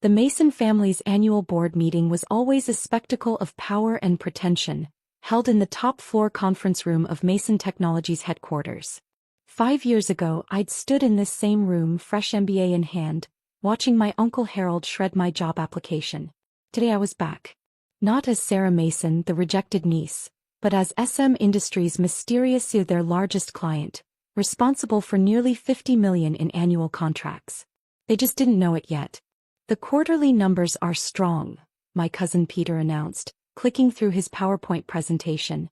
The Mason family's annual board meeting was always a spectacle of power and pretension, held in the top-floor conference room of Mason Technologies headquarters. 5 years ago I'd stood in this same room, fresh MBA in hand, watching my Uncle Harold shred my job application. Today I was back. Not as Sarah Mason, the rejected niece, but as SM Industries' their largest client, responsible for nearly $50 million in annual contracts. They just didn't know it yet. The quarterly numbers are strong, my cousin Peter announced, clicking through his PowerPoint presentation.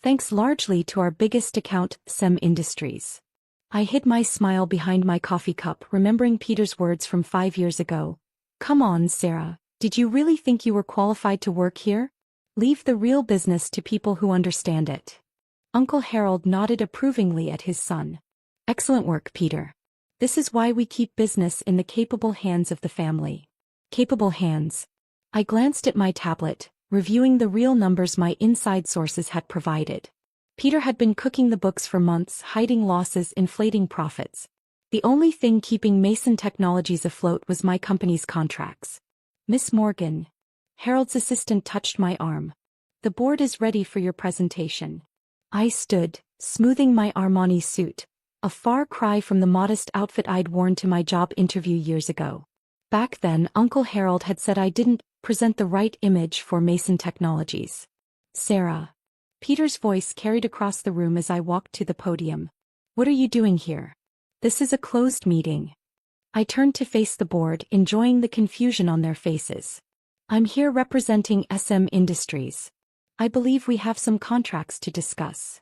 Thanks largely to our biggest account, SM Industries. I hid my smile behind my coffee cup, remembering Peter's words from 5 years ago. Come on, Sarah, did you really think you were qualified to work here? Leave the real business to people who understand it. Uncle Harold nodded approvingly at his son. Excellent work, Peter. This is why we keep business in the capable hands of the family. Capable hands. I glanced at my tablet, reviewing the real numbers my inside sources had provided. Peter had been cooking the books for months, hiding losses, inflating profits. The only thing keeping Mason Technologies afloat was my company's contracts. Miss Morgan. Harold's assistant touched my arm. The board is ready for your presentation. I stood, smoothing my Armani suit, a far cry from the modest outfit I'd worn to my job interview years ago. Back then, Uncle Harold had said I didn't present the right image for Mason Technologies. Sarah. Peter's voice carried across the room as I walked to the podium. What are you doing here? This is a closed meeting. I turned to face the board, enjoying the confusion on their faces. I'm here representing SM Industries. I believe we have some contracts to discuss.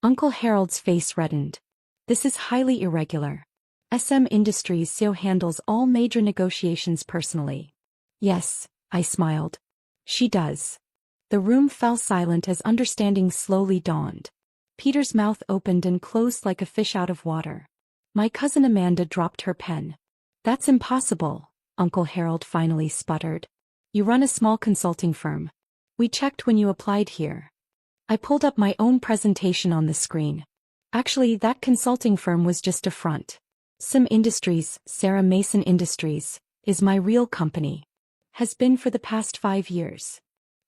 Uncle Harold's face reddened. This is highly irregular. SM Industries CEO handles all major negotiations personally. Yes, I smiled. She does. The room fell silent as understanding slowly dawned. Peter's mouth opened and closed like a fish out of water. My cousin Amanda dropped her pen. That's impossible, Uncle Harold finally sputtered. You run a small consulting firm. We checked when you applied here. I pulled up my own presentation on the screen. Actually, that consulting firm was just a front. SM Industries, Sarah Mason Industries, is my real company. Has been for the past 5 years.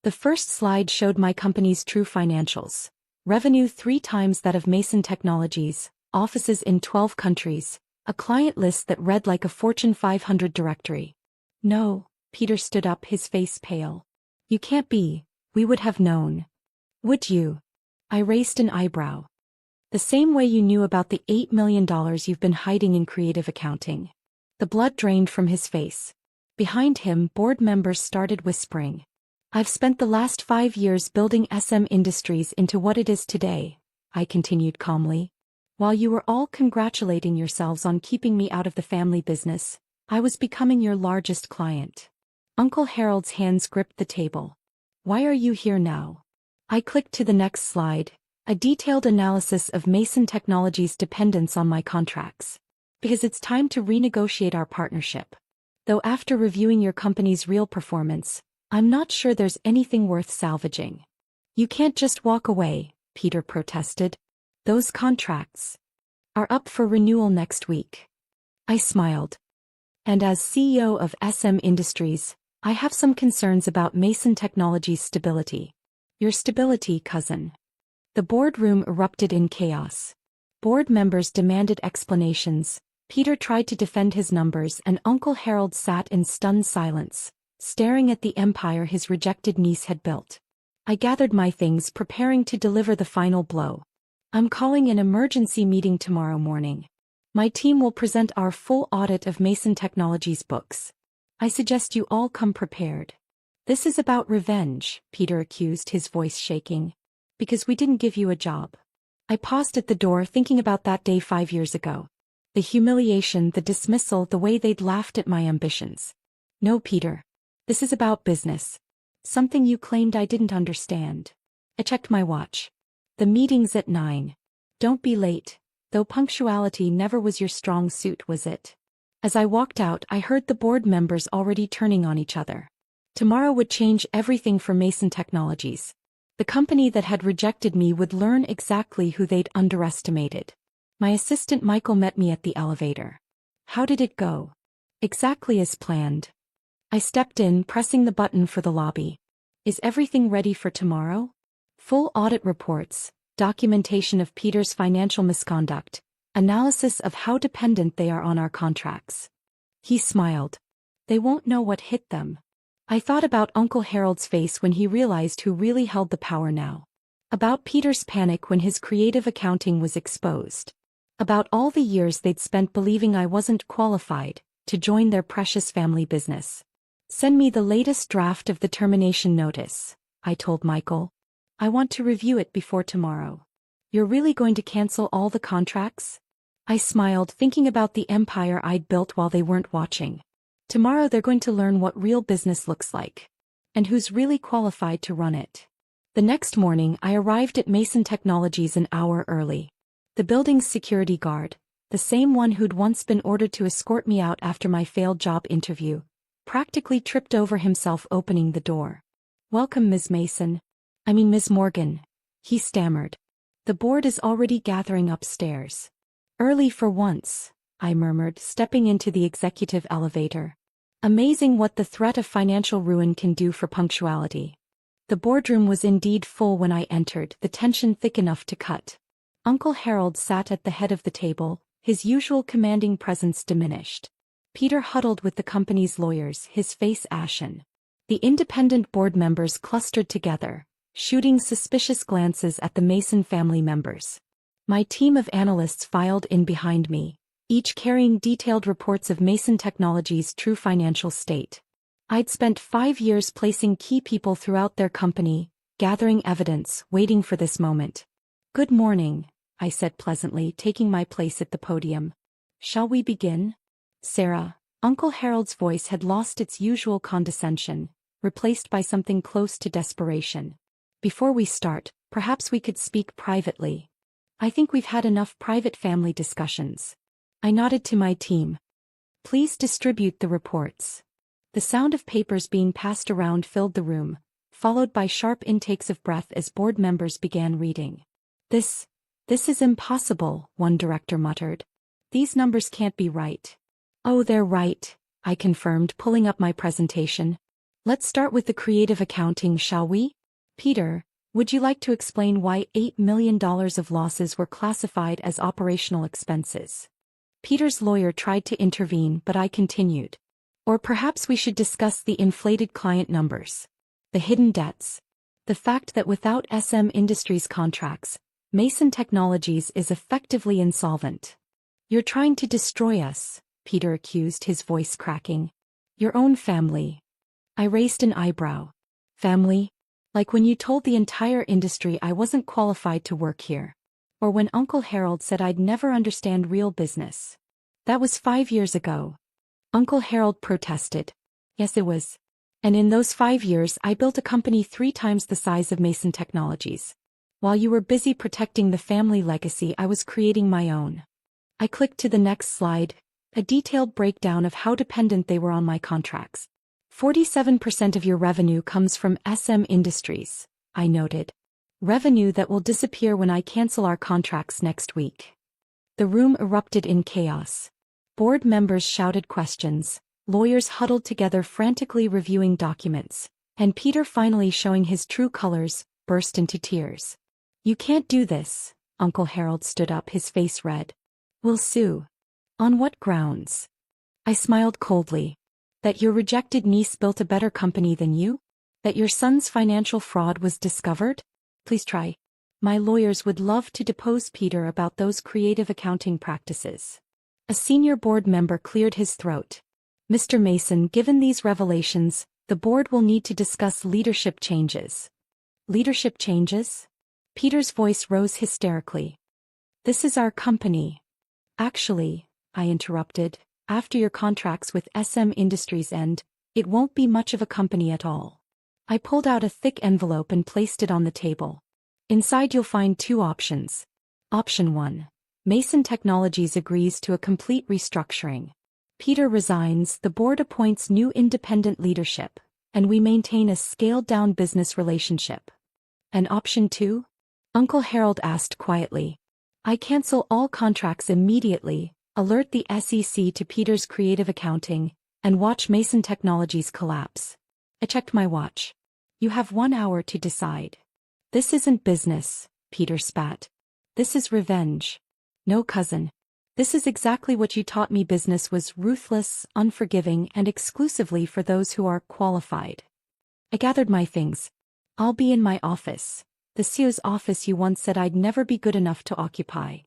The first slide showed my company's true financials. Revenue 3 times that of Mason Technologies, offices in 12 countries, a client list that read like a Fortune 500 directory. No, Peter stood up, his face pale. You can't be, we would have known. Would you? I raised an eyebrow. The same way you knew about the $8 million you've been hiding in creative accounting. The blood drained from his face. Behind him, board members started whispering. I've spent the last 5 years building SM Industries into what it is today, I continued calmly. While you were all congratulating yourselves on keeping me out of the family business, I was becoming your largest client. Uncle Harold's hands gripped the table. Why are you here now? I clicked to the next slide, a detailed analysis of Mason Technologies' dependence on my contracts. Because it's time to renegotiate our partnership. Though after reviewing your company's real performance, I'm not sure there's anything worth salvaging. You can't just walk away, Peter protested. Those contracts are up for renewal next week. I smiled. And as CEO of SM Industries, I have some concerns about Mason Technologies' stability. Your stability, cousin. The boardroom erupted in chaos. Board members demanded explanations. Peter tried to defend his numbers, and Uncle Harold sat in stunned silence, staring at the empire his rejected niece had built. I gathered my things, preparing to deliver the final blow. I'm calling an emergency meeting tomorrow morning. My team will present our full audit of Mason Technologies' books. I suggest you all come prepared. This is about revenge, Peter accused, his voice shaking. Because we didn't give you a job. I paused at the door, thinking about that day 5 years ago. The humiliation, the dismissal, the way they'd laughed at my ambitions. No, Peter. This is about business. Something you claimed I didn't understand. I checked my watch. The meeting's at 9. Don't be late, though punctuality never was your strong suit, was it? As I walked out, I heard the board members already turning on each other. Tomorrow would change everything for Mason Technologies. The company that had rejected me would learn exactly who they'd underestimated. My assistant Michael met me at the elevator. How did it go? Exactly as planned. I stepped in, pressing the button for the lobby. Is everything ready for tomorrow? Full audit reports, documentation of Peter's financial misconduct, analysis of how dependent they are on our contracts. He smiled. They won't know what hit them. I thought about Uncle Harold's face when he realized who really held the power now. About Peter's panic when his creative accounting was exposed. About all the years they'd spent believing I wasn't qualified to join their precious family business. Send me the latest draft of the termination notice, I told Michael. I want to review it before tomorrow. You're really going to cancel all the contracts? I smiled, thinking about the empire I'd built while they weren't watching. Tomorrow they're going to learn what real business looks like. And who's really qualified to run it. The next morning I arrived at Mason Technologies an hour early. The building's security guard, the same one who'd once been ordered to escort me out after my failed job interview, practically tripped over himself opening the door. Welcome, Ms. Ms. Morgan, he stammered. The board is already gathering upstairs. Early for once, I murmured, stepping into the executive elevator. Amazing what the threat of financial ruin can do for punctuality. The boardroom was indeed full when I entered, the tension thick enough to cut. Uncle Harold sat at the head of the table, his usual commanding presence diminished. Peter huddled with the company's lawyers, his face ashen. The independent board members clustered together, shooting suspicious glances at the Mason family members. My team of analysts filed in behind me, each carrying detailed reports of Mason Technologies' true financial state. I'd spent 5 years placing key people throughout their company, gathering evidence, waiting for this moment. Good morning, I said pleasantly, taking my place at the podium. Shall we begin? Sarah, Uncle Harold's voice had lost its usual condescension, replaced by something close to desperation. Before we start, perhaps we could speak privately. I think we've had enough private family discussions. I nodded to my team. Please distribute the reports. The sound of papers being passed around filled the room, followed by sharp intakes of breath as board members began reading. This is impossible, one director muttered. These numbers can't be right. Oh, they're right, I confirmed, pulling up my presentation. Let's start with the creative accounting, shall we? Peter, would you like to explain why $8 million of losses were classified as operational expenses? Peter's lawyer tried to intervene, but I continued. Or perhaps we should discuss the inflated client numbers. The hidden debts. The fact that without SM Industries contracts, Mason Technologies is effectively insolvent. You're trying to destroy us, Peter accused, his voice cracking. Your own family. I raised an eyebrow. Family? Like when you told the entire industry I wasn't qualified to work here. Or when Uncle Harold said I'd never understand real business. That was 5 years ago. Uncle Harold protested. Yes, it was. And in those 5 years I built a company 3 times the size of Mason Technologies. While you were busy protecting the family legacy, I was creating my own. I clicked to the next slide, a detailed breakdown of how dependent they were on my contracts. 47% of your revenue comes from SM Industries, I noted. Revenue that will disappear when I cancel our contracts next week. The room erupted in chaos. Board members shouted questions, lawyers huddled together frantically reviewing documents, and Peter, finally showing his true colors, burst into tears. You can't do this, Uncle Harold stood up, his face red. We'll sue. On what grounds? I smiled coldly. That your rejected niece built a better company than you? That your son's financial fraud was discovered? Please try. My lawyers would love to depose Peter about those creative accounting practices. A senior board member cleared his throat. Mr. Mason, given these revelations, the board will need to discuss leadership changes. Leadership changes? Peter's voice rose hysterically. This is our company. Actually, I interrupted, after your contracts with SM Industries end, it won't be much of a company at all. I pulled out a thick envelope and placed it on the table. Inside you'll find 2 options. Option 1. Mason Technologies agrees to a complete restructuring. Peter resigns, the board appoints new independent leadership, and we maintain a scaled-down business relationship. And option 2? Uncle Harold asked quietly. I cancel all contracts immediately, alert the SEC to Peter's creative accounting, and watch Mason Technologies collapse. I checked my watch. You have 1 hour to decide. This isn't business, Peter spat. This is revenge. No, cousin. This is exactly what you taught me. Business was ruthless, unforgiving, and exclusively for those who are qualified. I gathered my things. I'll be in my office. The CEO's office you once said I'd never be good enough to occupy.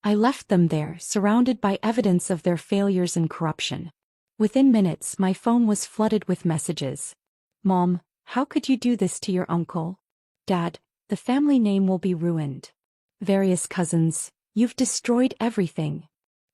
I left them there, surrounded by evidence of their failures and corruption. Within minutes, my phone was flooded with messages. Mom, how could you do this to your uncle? Dad, the family name will be ruined. Various cousins, you've destroyed everything.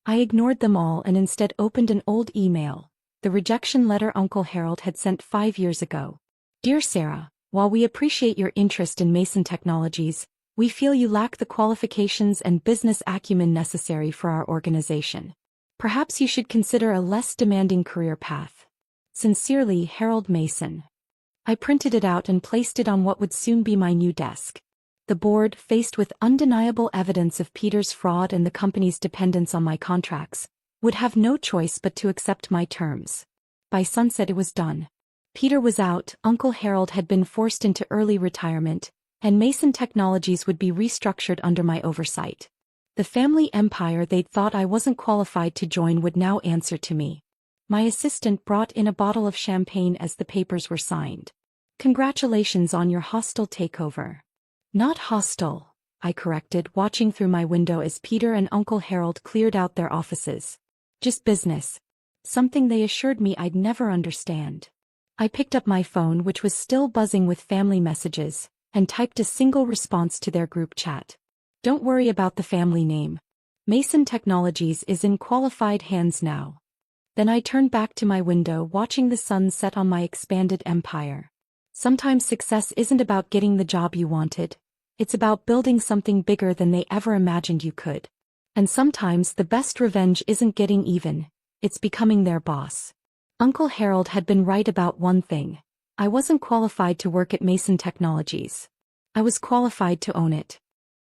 I ignored them all and instead opened an old email, the rejection letter Uncle Harold had sent 5 years ago. Dear Sarah, while we appreciate your interest in Mason Technologies, we feel you lack the qualifications and business acumen necessary for our organization. Perhaps you should consider a less demanding career path. Sincerely, Harold Mason. I printed it out and placed it on what would soon be my new desk. The board, faced with undeniable evidence of Peter's fraud and the company's dependence on my contracts, would have no choice but to accept my terms. By sunset it was done. Peter was out, Uncle Harold had been forced into early retirement, and Mason Technologies would be restructured under my oversight. The family empire they'd thought I wasn't qualified to join would now answer to me. My assistant brought in a bottle of champagne as the papers were signed. Congratulations on your hostile takeover. Not hostile, I corrected, watching through my window as Peter and Uncle Harold cleared out their offices. Just business. Something they assured me I'd never understand. I picked up my phone, which was still buzzing with family messages, and typed a single response to their group chat. Don't worry about the family name. Mason Technologies is in qualified hands now. Then I turned back to my window, watching the sun set on my expanded empire. Sometimes success isn't about getting the job you wanted. It's about building something bigger than they ever imagined you could. And sometimes the best revenge isn't getting even, it's becoming their boss. Uncle Harold had been right about one thing. I wasn't qualified to work at Mason Technologies. I was qualified to own it.